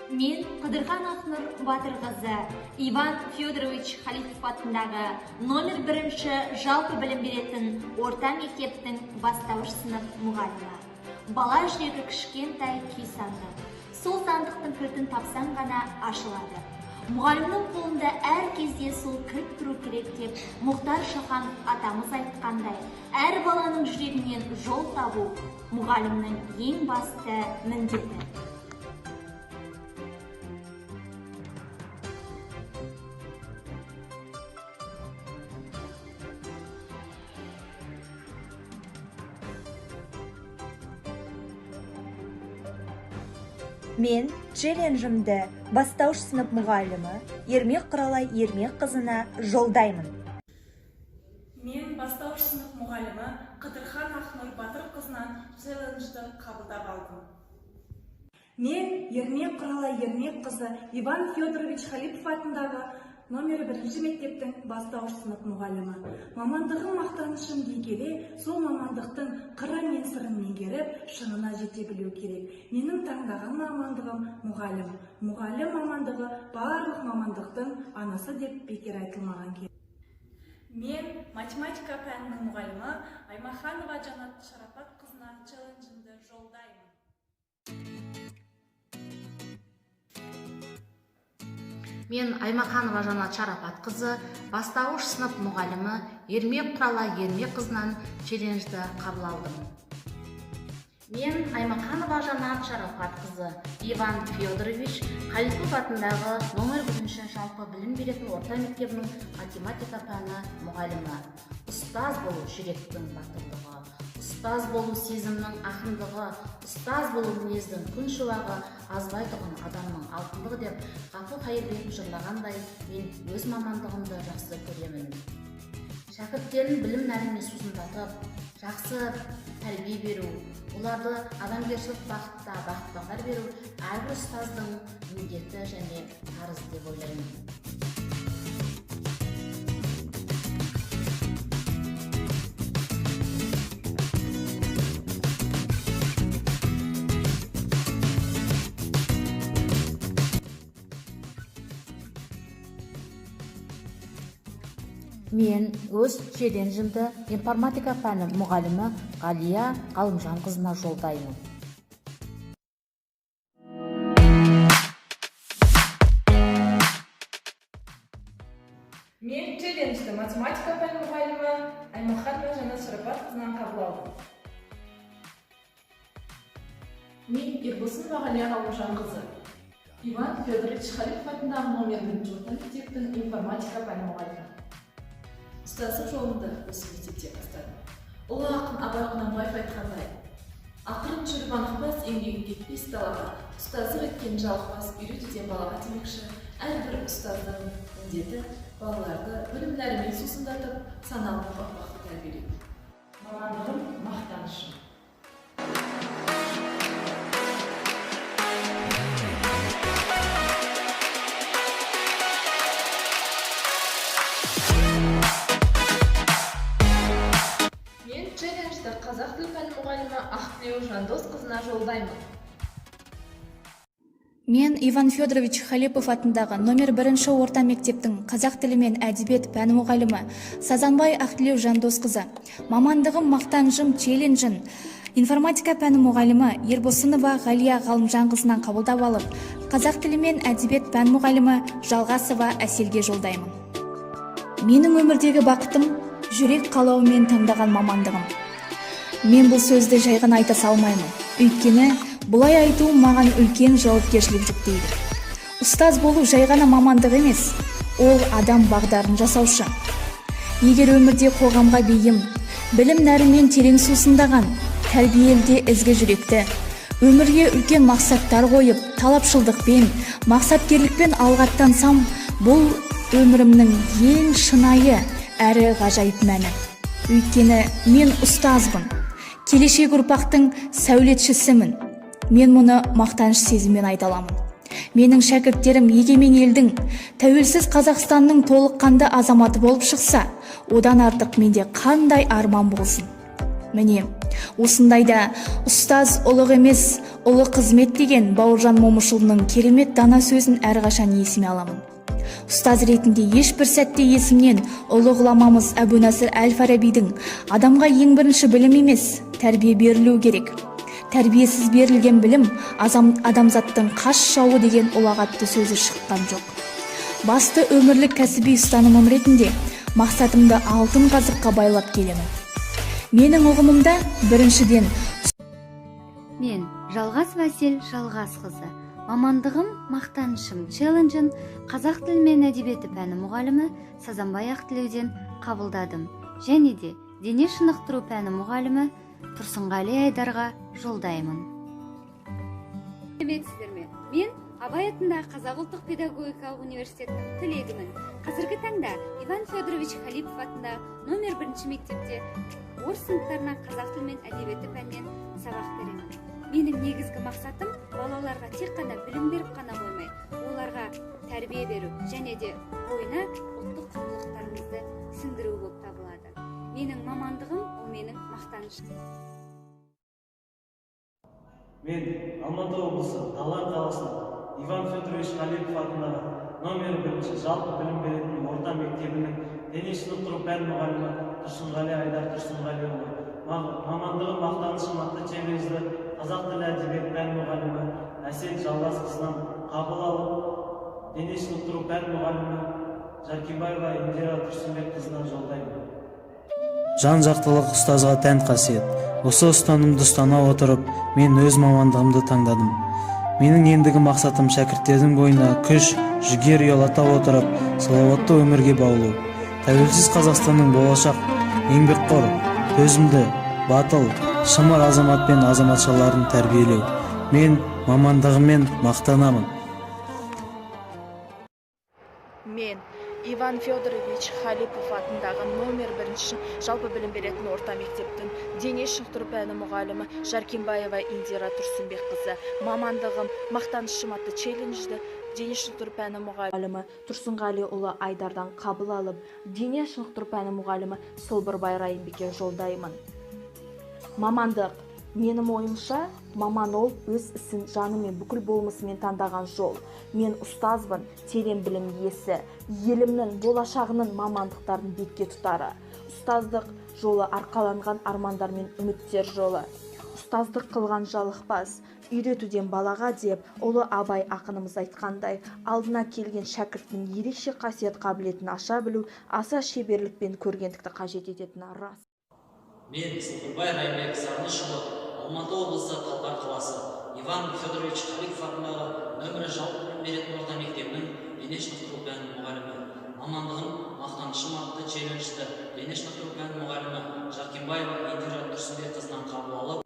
Мен Қыдырхан Ақнұр Батыр қызы И.Ф.Халипов атындағы номер 1 жалпы білім беретін орта мектептің бастауыш сынып мұғалімі. Бала жүрегі кішкентай күй сандық. Сол сандықтың кілтін тапсаң ғана ашылады. Мұғалімнің қолында әр кезде сол кілт тұру керек деп Мұхтар Шаханов атамыз айтқандай, әр баланың жүрегінен жол табу мұғалімнің ең басты міндеті. Мен челленджімді бастауыш сынып мұғалімі Ермек Құралай Ермек қызына жолдаймын. Мен бастауыш сынып мұғалімі Қыдырхан Ақнұр Батыр қызынан челленджді қабылдап алдым. Мен Ермек Құралай Ермек қызы И.Ф.Халипов атындағы номер 1 мектептің бастауыш сынып мұғалімі. Мамандығым мақтанышым дей келе, сол мамандықтың қыры мен сырын меңгеріп, шыңына жете білу керек. Менің таңдаған мамандығым мұғалім. Мұғалім мамандығы барлық мамандықтың анасы деп бекер айтылмаған керек. Мен математика пәнінің мұғалімі Аймаханова Жанат Шарапат қызына челленджімді жолдаймын. Мен Аймаханова Жанат Шарапат қызы, бастауыш сынып мұғалімі Ермек Құралай Ермек қызынан челленджді қабыл алдым. Мен Аймаханова Жанат Шарапат қызы И.Ф.Халипов атындағы номер 1 жалпы білім беретін орта мектебінің математика пәні мұғалімі. Ұстаз болу жүректің батылдығы, ұстаз болу сезімнің ақындығы, ұстаз болу мінездің күн шуағы, азбай тұғын адамның алтындығы деп И.Ф.Халип жырлағандай, мен өз мамандығымды жақсы көремін. Шәкірттерін білім нәрімен сусындатып, жақсы тәрбие беру, оларды адамгершілік бақытта бағдар беру әрбір ұстаздың міндеті және парызы деп ойлаймын. Мен өз челленджімді информатика пәні мұғалімі Ғалия Ғалымжан қызына жолдаймын. Мен челленджді математика пәні мұғалімі Аймаханова Жанат Шарапат қызынан қабыл алдым. Мен Ербосынова Ғалия Ғалымжан қызы И.Ф.Халип атындағы номер 1 орта мектептің информатика пәні мұғалімі. Ұстаздық жолымды осы мектепте бастадым. Ұлы ақын Абай Құнанбаев айтқандай, ақырын жүріп анықпас, еңбегі кетпес далаға, ұстаздық еткен жалықпас үйретуден балаға демекші, әрбір ұстаздың міндеті балаларды білім нәрімен сусындатып, саналы ұрпақты тәрбиелеу. Мамандығым мақтанышым. Қазақ тілі пәні мұғалімі Ақтау Жандос қызына жолдаймын. Мен И.Ф.Халипов атындағы номер 1 орта мектептің қазақ тілі мен әдебиет пәні мұғалімі Сазанбай Ақтау Жандос қызы, мамандығым мақтанышым челленджін информатика пәні мұғалімі Ербосынова Ғалия Ғалымжан қызынан қабылдап алып, қазақ тілі мен әдебиет пәні мұғалімі Жалғасова Әселге жолдаймын. Менің өмірдегі бақытым жүрек қалауымен таңдаған мамандығым. Мен бұл сөзді жайған айта салмаймын, өйткені бұлай айтуым маған үлкен жауапкершілік жүктейді. Ұстаз болу жай ғана мамандық емес, ол адам бағдарын жасаушы. Егер өмірде қоғамға бейім, білім нәрімен терең сусындаған, тәрбиелде ізгі жүректі, өмірге үлкен мақсаттар қойып, талапшылдықпен, мақсаткерлікпен алғаттансам, бұл өмірімнің ең шынайы әрі ғажайып мәні. Өйткені мен ұстазбын. Келешек ұрпақтың сәулетшісімін. Мен мұны мақтаныш сезіммен айта аламын. Менің шәкірттерім егемен елдің, тәуелсіз Қазақстанның толыққанды азаматы болып шықса, одан артық менде қандай арман болсын. Міне, осындайда ұстаз ұлық емес, ұлы қызмет деген Бауыржан Момышұлының керемет дана сөзін әрқашан есіме аламын. Ұстаз ретінде ешбір сәтте есімнен ұлы ғұламамыз Әбу-Насыр әл-Фарабидің адамға ең бірінші білім емес, тәрбие берілу керек. Тәрбиесіз берілген білім адамзаттың қас жауы деген ұлағатты сөзі шыққан жоқ. Басты өмірлік кәсіби ұстанымым ретінде мақсатымды алтын қазыққа байлап келемін. Менің ұғымымда біріншіден мен Жалғас Васил Жалғас қызы, мамандығым мақтанышым челленджін қазақ тілі мен әдебиеті пәні мұғалімі Сазанбай Ақтілеуден қабылдадым, және де дене шынықтыру пәні мұғалімі Тұрсынғали Айдарға жолдаймын. Сәлеметсіздер ме? Мен Абай атындағы Қазақ ұлттық педагогикалық университетінің түлегімін. Қазіргі таңда И.Ф.Халипов атындағы номер 1 мектепте орыс сыныптарына қазақ тілі мен әдебиеті пәнінен сабақ беремін. Менің негізгі мақсатым балаларға тек қана білім беріп қана қоймай, оларға тәрбие беру және де бойына ұлттық құндылықтарымызды сіңдіру болып табылады. Менің мамандығым, ол менің мақтанышым. Мен Алматы облысы Талғар қаласында И.Ф.Халипов атындағы номер 1 жалпы білім беретін орта мектебінің дене шынықтыру пән мұғалімі Тұрсынғали Тұрсынғалиұлы, мамандығым мақтанышым атты челленджді қазақ тілі әдебиеті пән мұғалімі Әсет Жалғасқызынан қабыл алып, дене шынықтыру пән мұғалімі Жаркебаева Индира Тұрсынбекқызына жолдаймын. Жан-жақтылық ұстазға тән қасиет. Осы ұстанымды ұстана отырып, мен өз мамандығымды таңдадым. Менің ендігі мақсатым шәкірттердің бойына күш, жігер ұялата отырып, салауатты өмірге баулу. Тәуелсіз Қазақстанның болашақ, еңбекқор, төзімді, батыл, шымыр азамат пен азаматшаларын тәрбиелеу. Мен мамандығыммен мақтанамын. Мен И.Ф.Халипов атындағы номер 1 жалпы білім беретін орта мектептің дене шынықтыру пәні мұғалімі Жаркебаева Индира Тұрсынбекқызы, мамандығым мақтанышым атты челленджді дене шынықтыру пәні мұғалімі Тұрсынғалиұлы Айдардан қабыл алып, дене шынықтыру пәні мұғалімі Солбырбай Райымбекке жолдаймын. Мамандық. Менің ойымша, маман ол өз ісін жанымен бүкіл болмысымен таңдаған жол. Мен ұстазбын, терең білім иесі, елімнің болашағының мамандықтарын бетке тұтары. Ұстаздық жолы арқаланған армандар мен үміттер жолы. Ұстаздық қылған жалықпас, үйретуден балаға деп ұлы Абай ақынымыз айтқандай, алдына келген шәкірттің ерекше қасиет қабілетін аша білу, аса шеберлікпен көргендікті қажет ететіні рас. Мен Солбырбай Райымбек Сарнышұлы, Алматы облысы Талғар қаласы, И.Ф.Халипов атындағы нөмірі жалпы білім беретін орта мектебінің дене шынықтыру пәні мұғалімі, мамандығым мақтанышым атты челленджді дене шынықтыру пәні мұғалімі Жаркебаева Индира Тұрсынбекқызынан қабыл алып,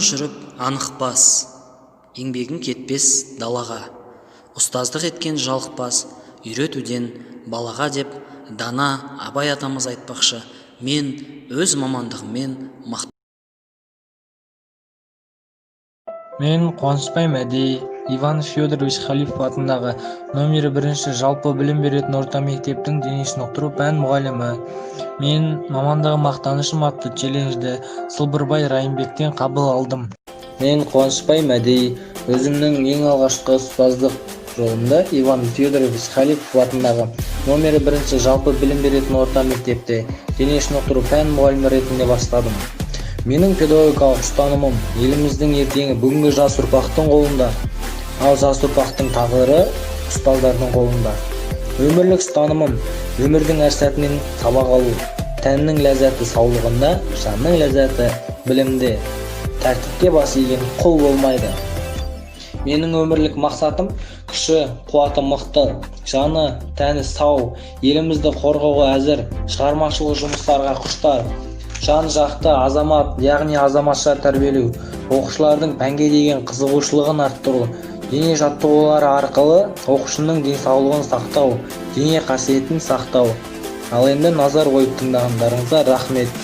жүріп анықпас, еңбегің кетпес далаға. Ұстаздық еткен жалықпас, үйретуден балаға деп дана Абай атамыз айтпақшы, мен өз мамандығыммен Мен Қуанышбай Мәди, И.Ф.Халипов атындағы номері 1 жалпы білім беретін орта мектептің дене шынықтыру пән мұғалімі. Мен мамандығым мақтанышым атты челленджді Сылбырбай Райымбектен қабыл алдым. Мен Қуанышбай Мәди, өзімнің ең алғашқы ұстаздық жолымда И.Ф.Халипов атындағы номері 1 жалпы білім беретін орта мектепте дене шынықтыру пән мұғалімі ретінде бастадым. Менің педагогикалық ұстанымым еліміздің ертеңі бүгінгі жас ұрпақтың қолында, ал жас ұрпақтың тағдыры ұстаздардың қолында. Өмірлік ұстанымым өмірдің әр сәтінен сабақ алу, тәннің ләззаты саулығында, жанның ләззаты білімде. Тәртіпке бас иген құл болмайды. Менің өмірлік мақсатым күші, қуаты мықты, жаны, тәні сау, елімізді қорғауға әзір, шығармашылық жұмыстарға құштар, жан жақты азамат, яғни азаматша тәрбиелеу, оқушылардың пәнге деген қызығушылығын арттыру, дене жаттығулары арқылы оқушының денсаулығын сақтау, дене қасиетін сақтау. Ал енді назар қойып тыңдағандарыңызға рахмет.